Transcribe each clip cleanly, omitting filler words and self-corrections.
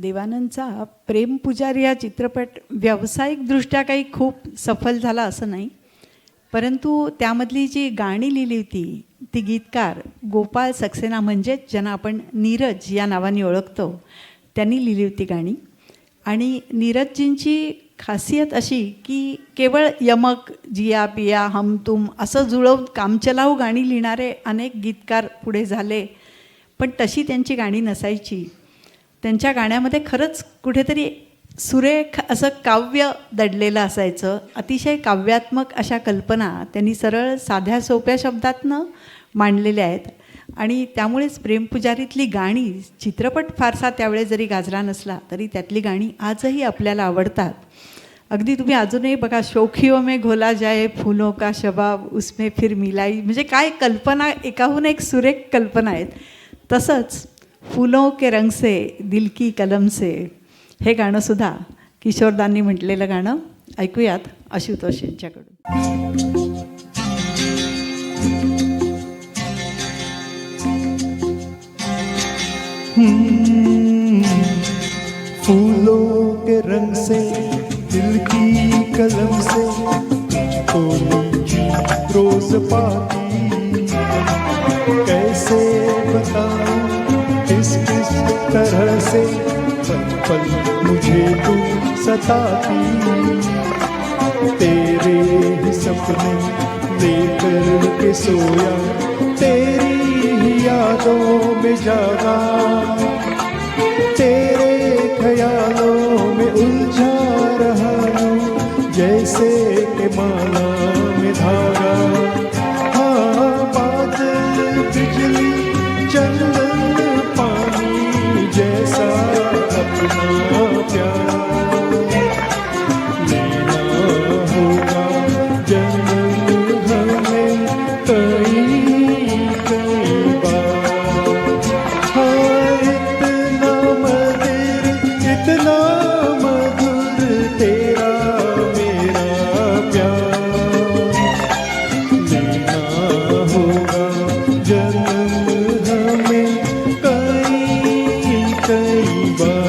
देवानंदचा प्रेम पुजारी हा चित्रपट व्यावसायिकदृष्ट्या काही खूप सफल झाला असं नाही, परंतु त्यामधली जी गाणी लिहिली होती ती गीतकार गोपाळ सक्सेना, म्हणजेच ज्यांना आपण नीरज या नावाने ओळखतो, त्यांनी लिहिली होती गाणी. आणि नीरजजींची खासियत अशी की केवळ यमक, जिया पिया हम तुम असं जुळवून कामचलाऊ गाणी लिहिणारे अनेक गीतकार पुढे झाले, पण तशी त्यांची गाणी नसायची. त्यांच्या गाण्यामध्ये खरंच कुठेतरी सुरेख असं काव्य दडलेलं असायचं. अतिशय काव्यात्मक अशा कल्पना त्यांनी सरळ साध्या सोप्या शब्दातनं मांडलेल्या आहेत. आणि त्यामुळेच प्रेमपुजारीतली गाणी, चित्रपट फारसा त्यावेळेस जरी गाजला नसला तरी त्यातली गाणी आजही आपल्याला आवडतात. अगदी तुम्ही अजूनही बघा, शोखियों में घोला जाए फूलों का शबाब उसमें फिर मिलाई, म्हणजे काय कल्पना, एकाहून एक सुरेख कल्पना आहेत. तसंच फूलों के रंग से दिल की कलम से हे गाणंसुद्धा किशोरदांनी म्हटलेलं गाणं ऐकूयात आशुतोष यांच्याकडून. फूलों के रंग से दिल की कलम से तुझको लीची रोज पाती, कैसे बताऊं किस किस तरह से पल पल मुझे तू सताती. तेरे ही सपने लेकर के सोया, तेरी ही यादों में जागा, तेरे ख्यालों में उलझा रहा हूँ जैसे कि माला में धागा. हाँ, बादल बिजली चंदन पानी जैसा अपना प्यार लेना होगा जन्म हमें कई कई बार. हाँ, इतना मधुर तेरा मेरा प्यार लेना होगा जन्म हमें कई कई बार.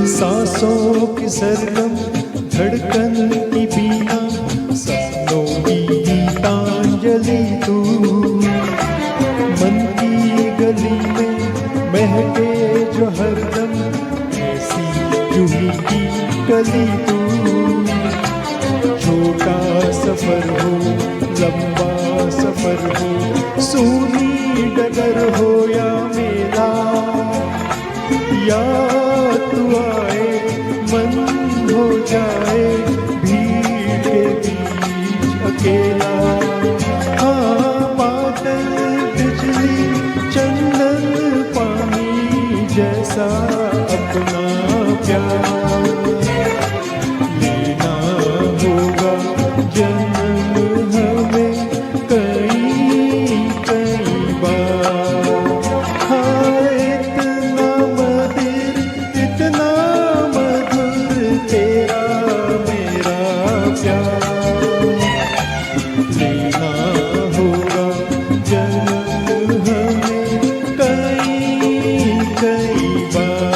सांसों की सरगम धड़कन की बीना, सपनों की गीतांजलि तू. मन की गली में महके जो हरदम ऐसी जूही की कली तू. छोटा सफर हो लंबा सफर हो, सूनी डगर हो या मेला, या तू आए मन हो जाए भीड़ के बीच अकेला. हाँ, बादल बिजली चंदन पानी जैसा अपना प्यार लेना होगा जन्म हमें कई कई बार. हाँ, इतना मधुर तेरा मेरा प्यार लेना होगा जन्म हमें कई कई बार.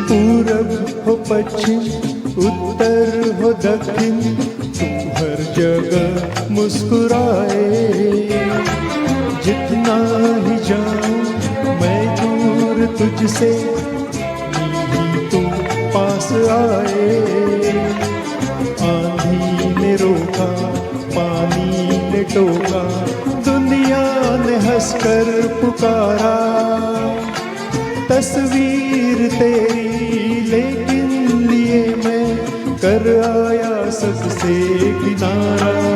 पूरब हो पश्चिम उत्तर हो दक्षिण, तू हर जगह मुस्कुराए. जितना ही जाऊं मैं दूर तुझसे, ही तू पास आए. कर आया सबसे किनारा